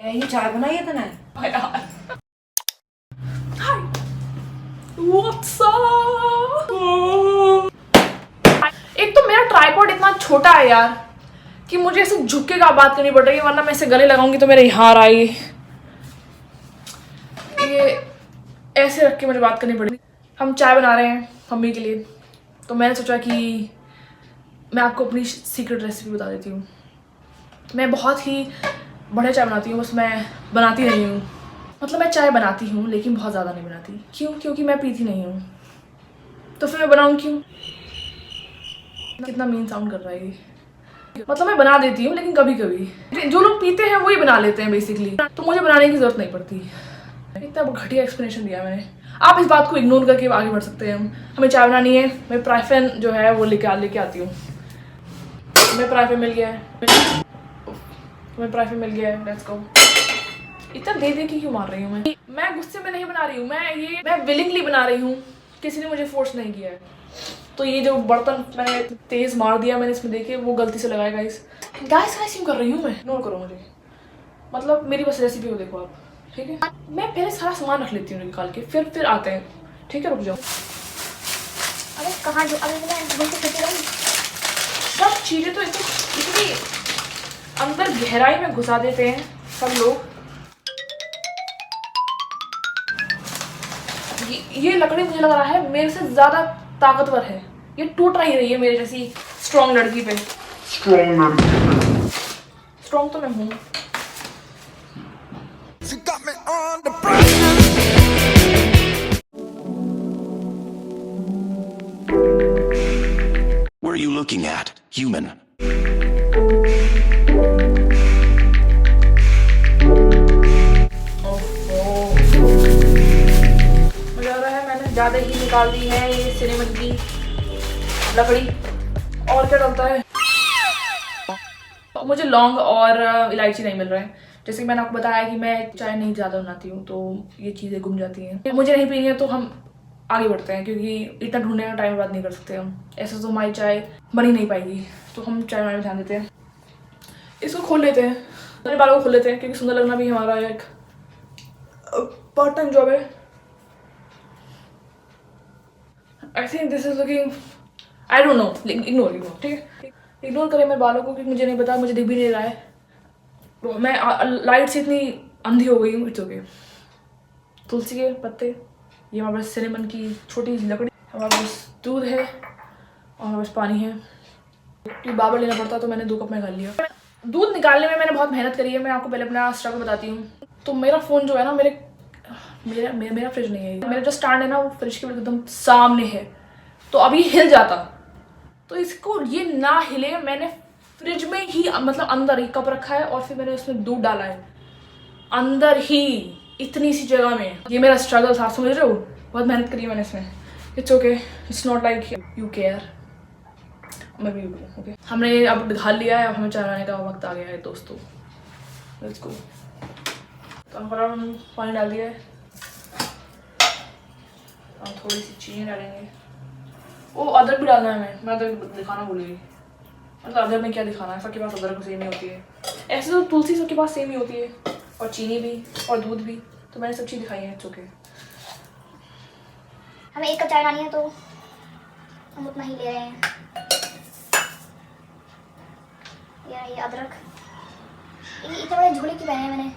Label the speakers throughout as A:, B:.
A: ये चाय बनाई है तूने?
B: हाय, व्हाट्स अप? एक तो मेरा ट्राइपॉड इतना छोटा है यार कि मुझे ऐसे झुक के का बात करनी पड़ रही है, वरना मैं इसे गले लगाऊंगी तो मेरे हार आई। ये ऐसे रख के मुझे बात करनी पड़ेगी। हम चाय बना रहे हैं मम्मी के लिए, तो मैंने सोचा कि मैं आपको अपनी सीक्रेट रेसिपी बता देती हूँ। मैं बहुत ही बढ़िया चाय बनाती हूँ, बस मैं बनाती नहीं हूँ। मतलब मैं चाय बनाती हूँ लेकिन बहुत ज़्यादा नहीं बनाती। क्यों? क्योंकि मैं पीती नहीं हूँ, तो फिर मैं बनाऊँ क्यों? कितना मीन साउंड कर रहा है ये। मतलब मैं बना देती हूँ लेकिन कभी कभी जो लोग पीते हैं वही बना लेते हैं बेसिकली, तो मुझे बनाने की जरूरत नहीं पड़ती। इतना घटिया एक्सप्लेनेशन दिया मैंने। आप इस बात को इग्नोर करके आगे बढ़ सकते हैं। हमें चाय बनानी है। मैं प्राइफेन जो है वो लेके आती हूँ। मैं प्राइफेन मिल गया है, लेट्स गो। इतना दे के क्यों मार रही हूँ मैं गुस्से में नहीं बना रही हूँ, मैं विलिंगली बना रही हूँ। किसी ने मुझे फोर्स नहीं किया है। तो ये जो बर्तन मैंने तेज मार दिया मैंने इसमें, देखिए वो गलती से लगाया। गाइस क्यों कर रही हूँ मैं? इग्नोर करो मुझे, मतलब मेरी बस रेसिपी को देखो आप, ठीक है? मैं पहले सारा सामान रख लेती हूँ निकाल के, फिर आते हैं, ठीक है? रुक जाओ।
C: अरे कहाँ जो अरे
B: सब चीज़ें तो इतनी अंदर गहराई में घुसा देते हैं सब लोग। ये लकड़ी मुझे लग रहा है मेरे से ज्यादा ताकतवर है। ये टूट नहीं रही है मेरे जैसी स्ट्रॉन्ग लड़की पे। स्ट्रॉन्ग तो मैं हूँ।
D: Where are you looking at, human?
B: मुझे लग रहा है मैंने ज्यादा ही निकाल दी है ये सिनेमन की लकड़ी। और क्या डलता है? मुझे लौंग और इलायची नहीं मिल रहा है। जैसे कि मैंने आपको बताया कि मैं चाय नहीं ज़्यादा बनाती हूँ, तो ये चीज़ें गुम जाती हैं। मुझे नहीं पीनी है तो हम आगे बढ़ते हैं, क्योंकि इतना ढूंढने का टाइम बात नहीं कर सकते हम। ऐसे तो हमारी चाय बन ही नहीं पाएगी, तो हम चाय बनाने में ध्यान देते हैं। इसको खोल लेते हैं, अपने बालों को खोल लेते हैं, क्योंकि सुंदर लगना भी हमारा एक पार्ट टाइम जॉब है। I think this is looking, I don't know, ignore, ठीक है? इग्नोर करें मेरे बालों को, क्योंकि मुझे नहीं पता, मुझे दिख भी नहीं रहा है। तो मैं लाइट से इतनी अंधी हो गई हूँ। It's okay. तुलसी के पत्ते, ये हमारे पास सिनेमन की छोटी सी लकड़ी, हमारे पास दूध है और हमारे पास पानी है। क्योंकि बार लेना पड़ता तो मैंने 2 कप में खा लिया। दूध निकालने में मैंने बहुत मेहनत करी है। मैं आपको पहले अपना स्ट्रगल बताती हूँ। तो मेरा फ़ोन जो है ना, मेरा फ्रिज नहीं है, मेरा जो स्टैंड है ना वो फ्रिज के एकदम सामने है, तो अभी हिल जाता। तो इसको ये ना हिले, मैंने फ्रिज में ही, मतलब अंदर ही कप रखा है और फिर मैंने उसमें दूध डाला है अंदर ही, इतनी सी जगह में। ये मेरा स्ट्रगल था, समझ रहे हो? बहुत मेहनत करी है मैंने इसमें। It's okay, it's not like you care. मैं भी ओके। हमने अब ढाल लिया है, अब हमें चाय बनाने का वक्त आ गया है दोस्तों। Let's go. तो हम पानी डाल दिया है, हम थोड़ी सी चीनी डालेंगे। वो अदरक भी डालना है। मैं अदरक दिखाना भूल गई। मतलब अदरक में क्या दिखाना है, सबके पास अदरक सेम ही होती है। ऐसे तो तुलसी सबके पास सेम ही होती है, और चीनी भी और दूध भी, तो मैंने सब चीज़ दिखाई है। ओके,
C: हमें 1 कप चाय बनानी है तो हम उतना ही ले रहे हैं। ये अदरक, इतने बड़े झोले क्यों पहने हैं मैंने?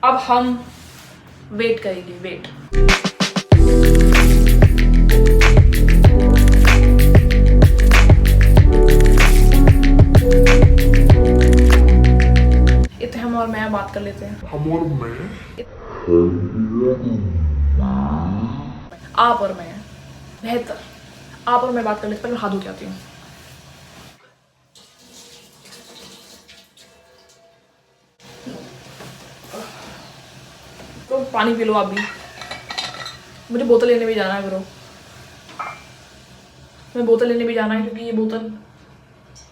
B: अब हम वेट करेंगे, वेट। इतने हम और मैं बात कर लेते हैं।
E: हम और मैं,
B: आप और मैं, बेहतर आप और मैं बात कर लेते हैं। पहले मैं हाथ धो के आती हूँ। पानी पी लो आप भी। मुझे बोतल लेने भी जाना है ब्रो, मैं बोतल लेने भी जाना है क्योंकि ये बोतल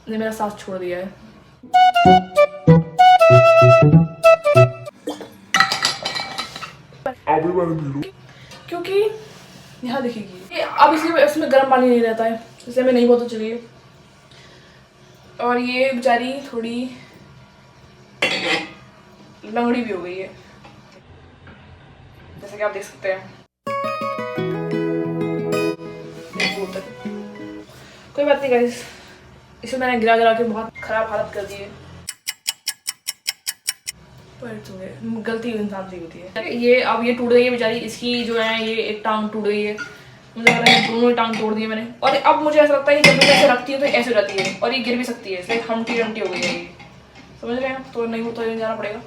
B: ने मेरा साथ छोड़ दिया है। क्योंकि यहाँ देखिए अब इसमें गर्म पानी नहीं रहता है, इसलिए मैं नहीं बोतल चलिए। और ये बेचारी थोड़ी लंगड़ी भी हो गई है, जैसे कि आप देख सकते हैं। कोई बात नहीं गाइस, इसे मैंने गिरा गिरा के बहुत खराब हालत कर दी है, पर गलती इंसान से होती है। ये अब ये टूट गई है बेचारी, इसकी जो है ये एक टांग टूट गई है, मुझे लग रहा है दोनों ही टांग तोड़ दी है मैंने। और अब मुझे ऐसा लगता है कि जब मैं ऐसे रखती हूँ तो ऐसे हो जाती है और ये गिर भी सकती है, इसलिए हमटी रमटी हो गई है ये, समझ रहे हैं। तो नहीं हो तो जाना पड़ेगा।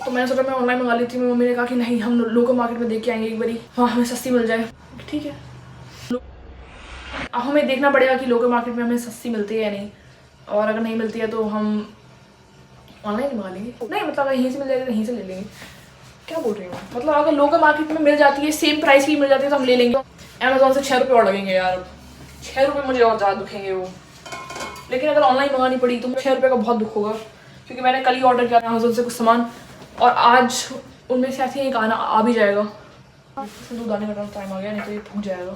B: तो मैंने सोचा मैं ऑनलाइन मंगा ली थी, मेरी मम्मी ने कहा कि नहीं हम लोकल मार्केट में देख के आएंगे एक बारी, हाँ हमें सस्ती मिल जाए। ठीक है, अब हमें देखना पड़ेगा कि लोकल मार्केट में हमें सस्ती मिलती है या नहीं, और अगर नहीं मिलती है तो हम ऑनलाइन मंगा लेंगे। नहीं मतलब अगर यहीं से मिल जाएगी तो यहीं से ले लेंगे। क्या बोल रही हूँ, मतलब अगर लोकल मार्केट में मिल जाती है, सेम प्राइस की मिल जाती है तो हम ले लेंगे। अमेजोन से 6 रुपये और लगेंगे यार, 6 रुपये मुझे और ज़्यादा दुखेंगे वो। लेकिन अगर ऑनलाइन मंगानी पड़ी तो 6 रुपये का बहुत दुख होगा, क्योंकि मैंने कल ही ऑर्डर किया था अमेजोन से कुछ सामान, और आज उनमें से ऐसे एक आना आ भी जाएगा। दूध आने का टाइम आ गया, नहीं तो ये फूक जाएगा।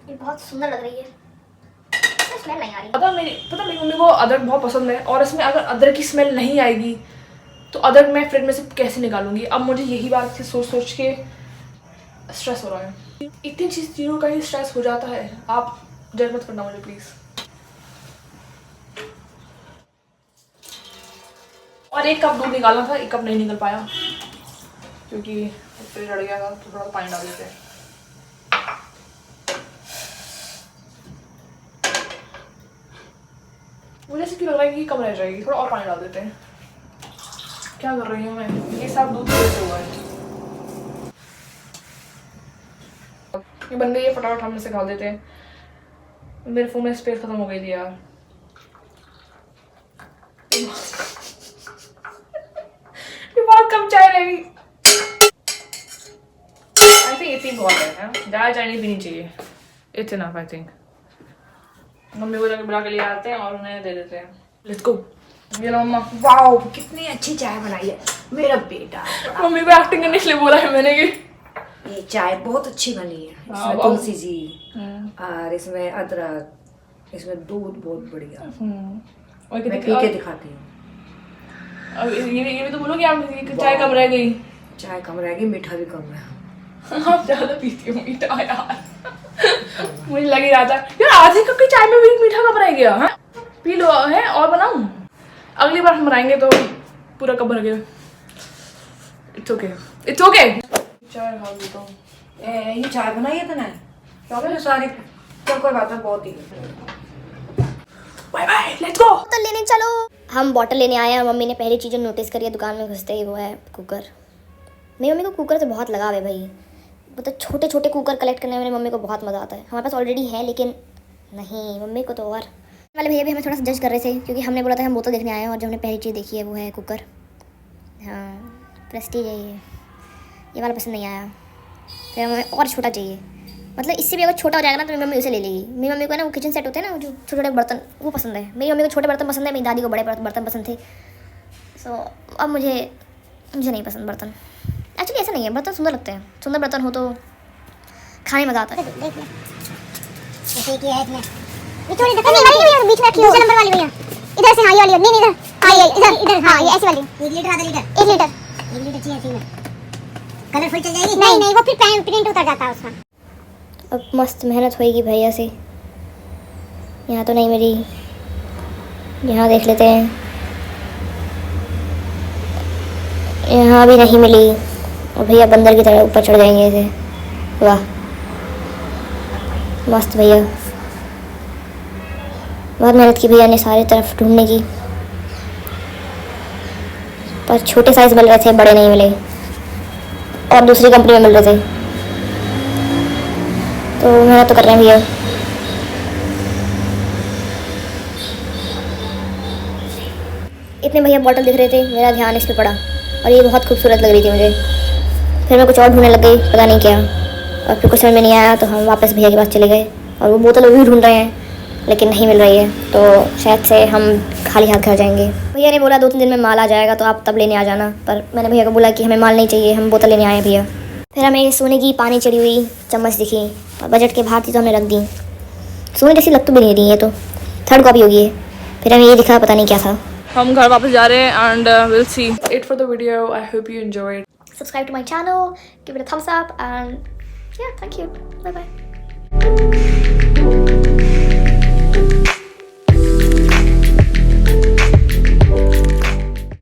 C: ये बहुत सुंदर लग रही है, स्मेल नहीं आ रही।
B: पता मेरी मम्मी को अदरक बहुत पसंद है, और इसमें अगर अदरक की स्मेल नहीं आएगी तो अदरक मैं फ्रिज में से कैसे निकालूंगी। अब मुझे यही बात से सोच के स्ट्रेस हो रहा है। इतनी चीज़ों का ही स्ट्रेस हो जाता है, आप जज मत करना मुझे प्लीज़। और एक कप दूध निकालना था, एक कप नहीं निकल पाया क्योंकि फ्रिज अड़ गया था, तो थोड़ा पानी डाल देते हैं। मुझे ऐसे क्यों लग रहा है कि कम रह जाएगी, थोड़ा और पानी डाल देते हैं। क्या कर रही हूँ मैं, ये सब दूध कैसे हुआ है। ये बन गई है, फटाफट हम इसे खा देते हैं। मेरे फोन में स्पेस खत्म हो गई थी यार। ये बहुत कम चाय रहेगी। आई थिंक इतनी बहुत है, ज़्यादा चाय नहीं पीनी चाहिए। It's enough I think. Mummy को जाके बुला के लिए आते हैं और उन्हें दे देते हैं। Let's go. ये लो मम्मा।
A: वाओ कितनी अच्छी चाय बनाई है मेरा बेटा।
B: मम्मी को एक्टिंग करने के लिए बोला है मैंने कि
A: ये चाय बहुत अच्छी बनी है, इसमें तुलसी जी और इसमें अदरक, इसमें दूध बहुत बढ़िया। मैं पी के दिखाती हूँ।
B: अब ये भी तो बोलो कि आप चाय कम रह गई।
A: चाय कम रहेगी, मीठा भी कम है।
B: आप ज्यादा पीती हो मीठा यार। मुझे लग ही रहा था यार, आधे कप की चाय में भी मीठा कब रह गया है। पी लो है और बनाऊं, अगली बार हम बनाएंगे तो पूरा कप भर गया। It's okay, it's okay. चाय खा लेता हूँ।
A: ये चाय बनाई है तूने? चलो सारी, चल कोई बात नहीं, बहुत ही।
B: Bye bye, let's go.
C: बोतल लेने चलो। हम बॉटल लेने आए हैं। मम्मी ने पहली चीज़ नोटिस करी है दुकान में घुसते ही, वो है कुकर। मेरी मम्मी को कुकर से बहुत लगाव है भाई, मतलब छोटे छोटे कुकर कलेक्ट करने में मेरी मम्मी को बहुत मज़ा आता है। हमारे पास ऑलरेडी है, लेकिन नहीं मम्मी को तो। और वाले भैया भी हमें थोड़ा सा जज कर रहे थे, क्योंकि हमने बोला था हम बोतल देखने आए हैं, और जो हमने पहली चीज़ देखी है वो है कुकर। हाँ प्रेस्टीज है ये वाला पसंद नहीं आया। फिर हमें और छोटा चाहिए, मतलब इससे भी अगर छोटा हो जाएगा ना तो मेरी मम्मी उसे ले लेगी। मेरी मम्मी को ना वो किचन सेट होते हैं ना, जो छोटे छोटे बर्तन, वो पसंद है। मेरी मम्मी को छोटे बर्तन पसंद है, मेरी दादी को बड़े बर्तन पसंद थे। सो अब मुझे नहीं पसंद बर्तन। एक्चुअली ऐसा नहीं है, बर्तन सुंदर लगते हैं, सुंदर बर्तन हो तो खाने मज़ा आता है।
E: जैसे कि है इसमें निचोड़ी ढक्कन वाली भैया, बीच में रखी हो नंबर वाली भैया, इधर से। हाँ ये वाली नहीं इधर, हाँ ये इधर हाँ ये ऐसी वाली। 1 लीटर आधा लीटर 1 लीटर 1 लीटर चाहिए थी। कलरफुल चल जाएगी? नहीं वो फिर प्रिंट उतर जाता है उसका।
C: अब मस्त मेहनत होएगी भैया से। यहाँ तो नहीं मिली, यहाँ देख लेते हैं। यहाँ भी नहीं मिली, और भैया बंदर की तरह ऊपर चढ़ जाएंगे इसे। वाह मस्त भैया, बहुत मेहनत की भैया ने सारी तरफ ढूंढने की, पर छोटे साइज मिल रहे थे, बड़े नहीं मिले, और दूसरी कंपनी में मिल रहे थे। तो मेहनत तो कर रहे हैं भैया। इतने भैया बॉटल दिख रहे थे, मेरा ध्यान इस पे पड़ा और ये बहुत खूबसूरत लग रही थी मुझे। फिर मैं कुछ और ढूंढने लग गई, पता नहीं क्या, और फिर कुछ समझ में नहीं आया तो हम वापस भैया के पास चले गए और वो बोतल भी ढूंढ रहे हैं लेकिन नहीं मिल रही है, तो शायद से हम खाली हाथ घर जाएंगे। भैया ने बोला 2-3 दिन में माल आ जाएगा तो आप तब लेने आ जाना, पर मैंने भैया को बोला कि हमें माल नहीं चाहिए, हम बोतल लेने आए हैं भैया। फिर हमें सोने की पानी चढ़ी हुई चम्मच दिखी और बजट के बाहर थी तो हमने रख दी। सोने जैसी लग तो भी नहीं रही है, तो 3rd कॉपी होगी ये। फिर हमें ये दिखा, पता नहीं क्या था।
B: हम घर वापस जा रहे हैं and will see it for the video. I hope you enjoyed.
C: Subscribe to my channel, give it a thumbs up, and yeah, thank you. Bye bye.